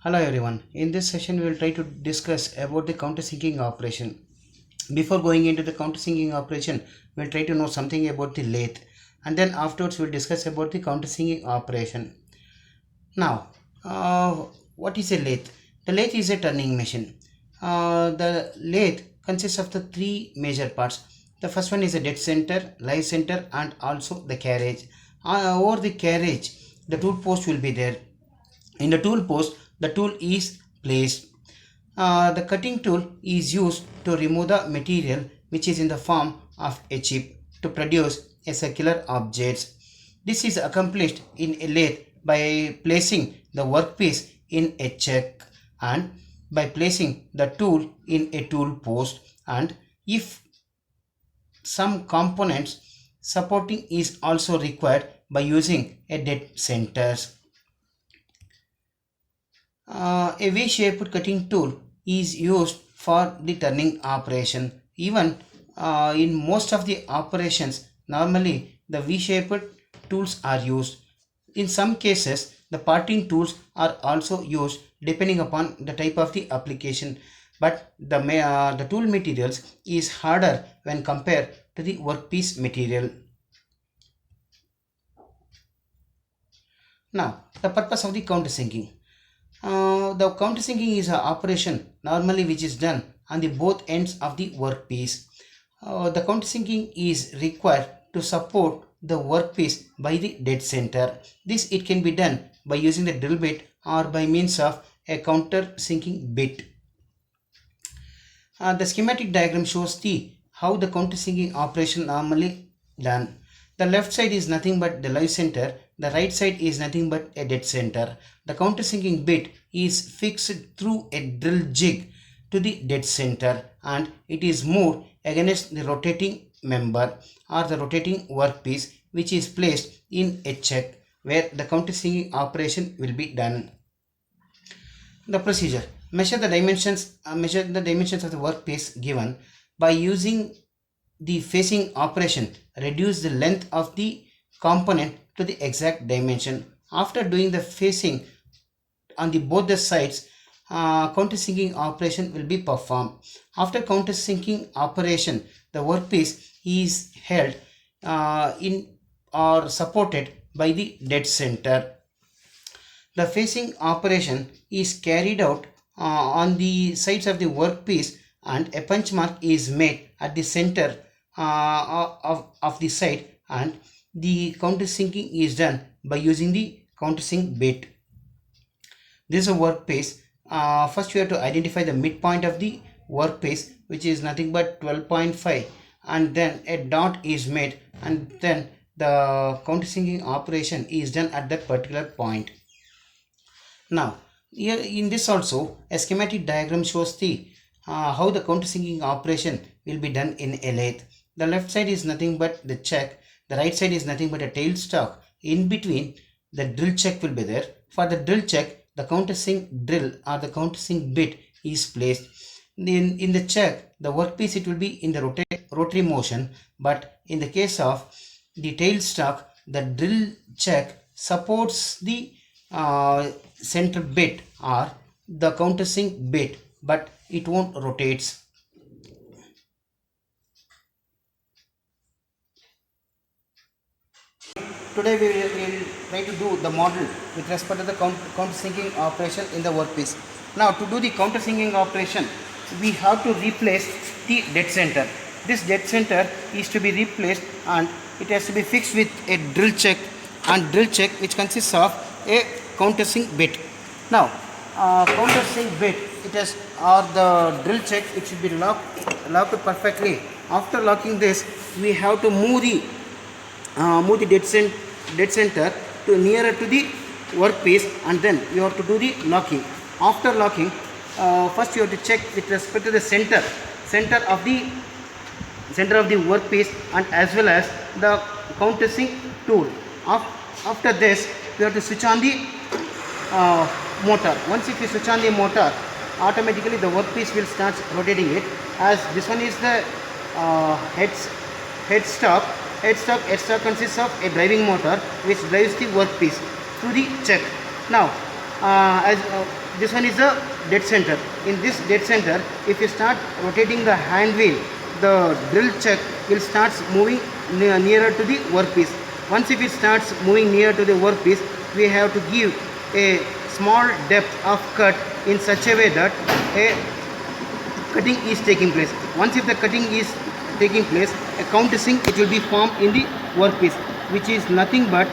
Hello everyone. In this session we will try to discuss about the countersinking operation. Before going into the countersinking operation, we'll try to know something about the lathe, and then afterwards we'll discuss about the countersinking operation. Now, what is a lathe? The lathe is a turning machine. The lathe consists of the three major parts. The first one is a dead center, live center, and also the carriage. Over the carriage, the tool post will be there. In the tool post, the tool is placed. The cutting tool is used to remove the material which is in the form of a chip to produce a circular object. This is accomplished in a lathe by placing the workpiece in a chuck and by placing the tool in a tool post, and if some components supporting is also required by using a dead centers. A V-shaped cutting tool is used for the turning operation. Even in most of the operations, normally the V-shaped tools are used. In some cases, the parting tools are also used depending upon the type of the application. But the tool materials is harder when compared to the workpiece material. Now, the purpose of the countersinking. The countersinking is an operation normally which is done on the both ends of the workpiece. The countersinking is required to support the workpiece by the dead center. This it can be done by using the drill bit or by means of a countersinking bit. The schematic diagram shows the how the countersinking operation normally done. The left side is nothing but the live center, the right side is nothing but a dead center. The countersinking bit is fixed through a drill jig to the dead center and it is moved against the rotating member or the rotating workpiece which is placed in a chuck where the countersinking operation will be done. The procedure: measure the dimensions of the workpiece given. By using the facing operation, reduce the length of the component to the exact dimension. After doing the facing on the both the sides, countersinking operation will be performed. After countersinking operation, the workpiece is held in or supported by the dead center. The facing operation is carried out on the sides of the workpiece and a punch mark is made at the center of the side, and the countersinking is done by using the countersink bit. This is a workpiece. First we have to identify the midpoint of the workpiece which is nothing but 12.5, and then a dot is made and then the countersinking operation is done at that particular point. Now, here in this also a schematic diagram shows the how the countersinking operation will be done in a lathe. The left side is nothing but the chuck, the right side is nothing but a tailstock. In between, the drill chuck will be there. For the drill chuck, the countersink drill or the countersink bit is placed. In the chuck, the workpiece it will be in the rotary motion, but in the case of the tailstock, the drill chuck supports the center bit or the countersink bit, but it won't rotates. Today we will try to do the model with respect to the countersinking operation in the workpiece. Now to do the countersinking operation, we have to replace the dead center. This dead center is to be replaced and it has to be fixed with a drill chuck, and drill chuck which consists of a countersink bit. Now countersink bit, it has or the drill chuck, it should be locked perfectly. After locking this, we have to move the dead center to nearer to the workpiece, and then you have to do the locking. After locking, first you have to check with respect to the center of the workpiece and as well as the countersink tool. After this, you have to switch on the motor. Once if you switch on the motor, automatically the workpiece will start rotating it. As this one is the headstock. Headstock consists of a driving motor which drives the workpiece through the chuck. Now This one is the dead center. In this dead center, if you start rotating the hand wheel, the drill chuck will start moving nearer to the workpiece. Once if it starts moving near to the workpiece, we have to give a small depth of cut in such a way that a cutting is taking place. Once if the cutting is taking place, a countersink it will be formed in the workpiece, which is nothing but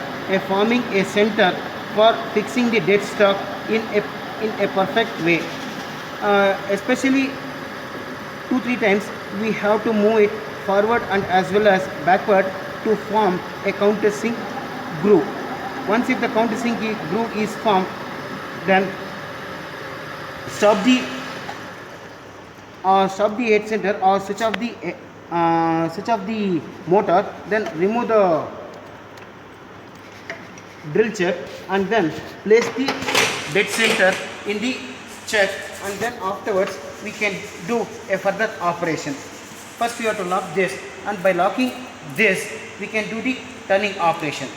forming a center for fixing the dead stock in a perfect way. Especially 2-3 times we have to move it forward and as well as backward to form a countersink groove. Once if the countersink groove is formed, then stop the head center or switch off the motor, then remove the drill chuck and then place the dead center in the chuck, and then afterwards we can do a further operation. First we have to lock this, and by locking this we can do the turning operation.